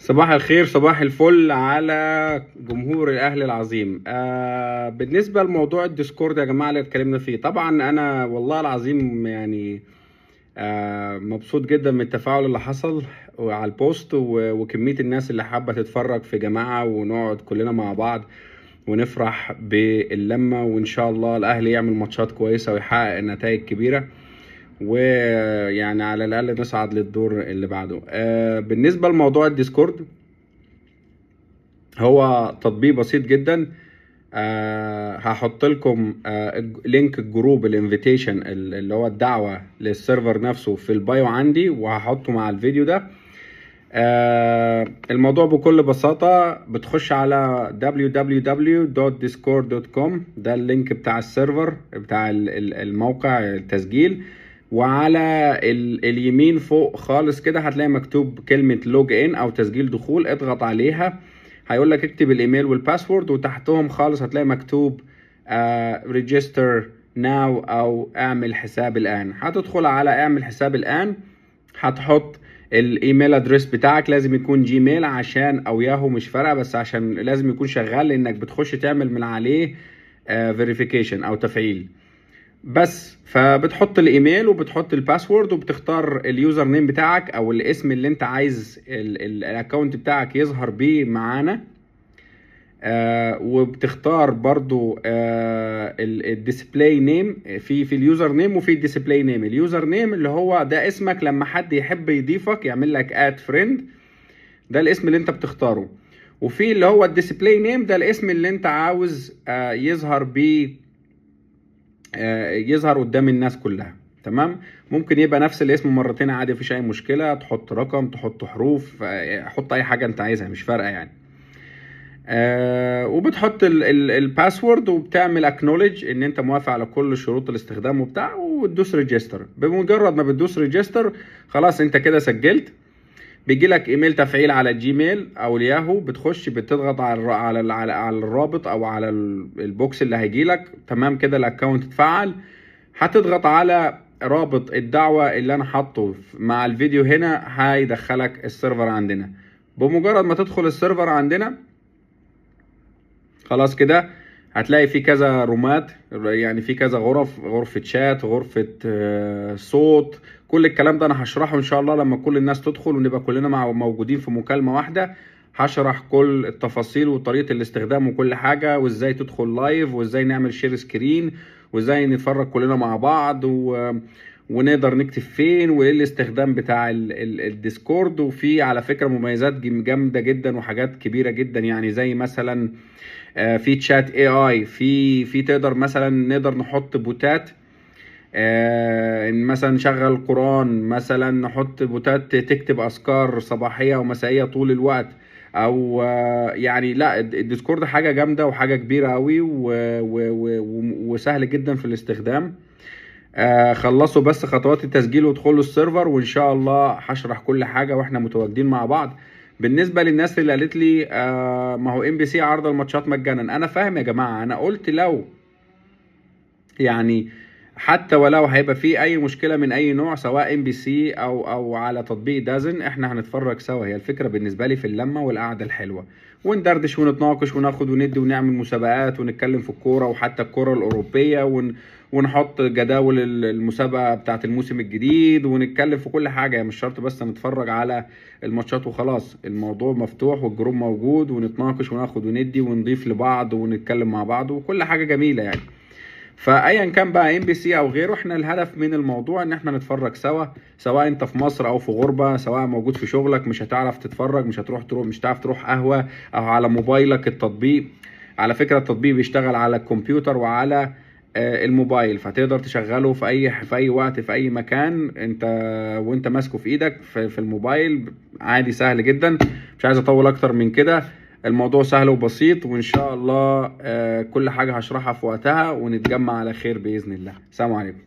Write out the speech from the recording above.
صباح الخير، صباح الفل على جمهور الاهلي العظيم. بالنسبه لموضوع الديسكورد يا جماعه اللي اتكلمنا فيه، طبعا انا والله العظيم يعني مبسوط جدا من التفاعل اللي حصل على البوست وكميه الناس اللي حابه تتفرج في جماعه ونقعد كلنا مع بعض ونفرح باللمه، وان شاء الله الاهلي يعمل ماتشات كويسه ويحقق نتائج كبيره، ويعني على الاقل نصعد للدور اللي بعده. بالنسبه لموضوع الديسكورد، هو تطبيق بسيط جدا. هحط لكم لينك الجروب الانفيتيشن اللي هو الدعوه للسيرفر نفسه في البايو عندي، وهحطه مع الفيديو ده. الموضوع بكل بساطة بتخش على www.discord.com، ده اللينك بتاع السيرفر بتاع الموقع التسجيل، وعلى اليمين فوق خالص كده هتلاقي مكتوب كلمة لوج ان او تسجيل دخول، اضغط عليها هيقول لك اكتب الايميل والباسورد، وتحتهم خالص هتلاقي مكتوب ريجستر ناو او اعمل حساب الان. هتدخل على اعمل حساب الان، هتحط الايميل ادريس بتاعك، لازم يكون جيميل عشان او ياهو مش فارقه، بس عشان لازم يكون شغال لانك بتخش تعمل من عليه فيريفيكيشن او تفعيل بس. فبتحط الايميل وبتحط الباسورد وبتختار اليوزر نيم بتاعك او الاسم اللي انت عايز الاكونت بتاعك يظهر بيه معانا. وبتختار برضو الديسبلاي نيم في اليوزر نيم وفي الديسبلاي نيم. اليوزر نيم اللي هو ده اسمك لما حد يحب يضيفك يعمل لك اد فريند، ده الاسم اللي انت بتختاره. وفي اللي هو الديسبلاي نيم، ده الاسم اللي انت عاوز يظهر بيه، يظهر قدام الناس كلها. تمام، ممكن يبقى نفس الاسم مرتين عادي، مفيش اي مشكله، تحط رقم، تحط حروف، حط اي حاجه انت عايزها مش فارقه يعني. وبتحط الباسورد وبتعمل اكنولج ان انت موافق على كل شروط الاستخدام وبتاع، وتدوس ريجستر. بمجرد ما بتدوس ريجستر خلاص انت كده سجلت. بيجي لك ايميل تفعيل على جيميل او الياهو، بتخش بتضغط على الرابط او على البوكس اللي هيجي لك. تمام كده الاكونت اتفعل. هتضغط على رابط الدعوة اللي انا حاطه مع الفيديو هنا، هيدخلك السيرفر عندنا. بمجرد ما تدخل السيرفر عندنا خلاص كده هتلاقي في كذا رومات، يعني في كذا غرفة شات، غرفة صوت، كل الكلام ده انا هشرحه ان شاء الله لما كل الناس تدخل ونبقى كلنا موجودين في مكالمة واحدة. هشرح كل التفاصيل وطريقة الاستخدام وكل حاجة، وازاي تدخل لايف، وازاي نعمل شير سكرين، وازاي نتفرج كلنا مع بعض، ونقدر نكتب فين، وايه الاستخدام بتاع الديسكورد. وفي على فكرة مميزات جامدة جدا وحاجات كبيرة جدا، يعني زي مثلا في تشات اي اي، في تقدر مثلا نقدر نحط بوتات، مثلا نشغل القرآن، مثلا نحط بوتات تكتب اذكار صباحية ومسائية طول الوقت، او يعني لا، الديسكورد حاجة جامدة وحاجة كبيرة قوي وسهل جدا في الاستخدام. خلصوا بس خطوات التسجيل وادخلوا السيرفر، وان شاء الله هشرح كل حاجة واحنا متواجدين مع بعض. بالنسبه للناس اللي قالت لي ما هو ام بي سي عرض الماتشات مجانا، انا فاهم يا جماعه، انا قلت لو يعني حتى ولو هيبقى في اي مشكله من اي نوع، سواء ام بي سي او على تطبيق دازن، احنا هنتفرج سوا. هي الفكره بالنسبه لي في اللمه والقعده الحلوه، وندردش ونتناقش وناخد وندي ونعمل مسابقات ونتكلم في الكوره وحتى الكوره الاوروبيه، ونحط جداول المسابقه بتاعه الموسم الجديد، ونتكلم في كل حاجه. يعني مش شرط بس نتفرج على الماتشات وخلاص، الموضوع مفتوح والجروب موجود، ونتناقش وناخد وندي ونضيف لبعض ونتكلم مع بعض وكل حاجه جميله يعني. فايا كان بقى ام بي سي او غيره، احنا الهدف من الموضوع ان احنا نتفرج سوا، سواء انت في مصر او في غربه، سواء موجود في شغلك مش هتعرف تتفرج، مش هتعرف تروح قهوه، او على موبايلك التطبيق. على فكره التطبيق بيشتغل على الكمبيوتر وعلى الموبايل، فتقدر تشغله في اي وقت في اي مكان، انت وانت ماسكه في ايدك في الموبايل عادي، سهل جدا. مش عايز اطول اكتر من كده، الموضوع سهل وبسيط، وان شاء الله كل حاجة هشرحها في وقتها، ونتجمع على خير بإذن الله. السلام عليكم.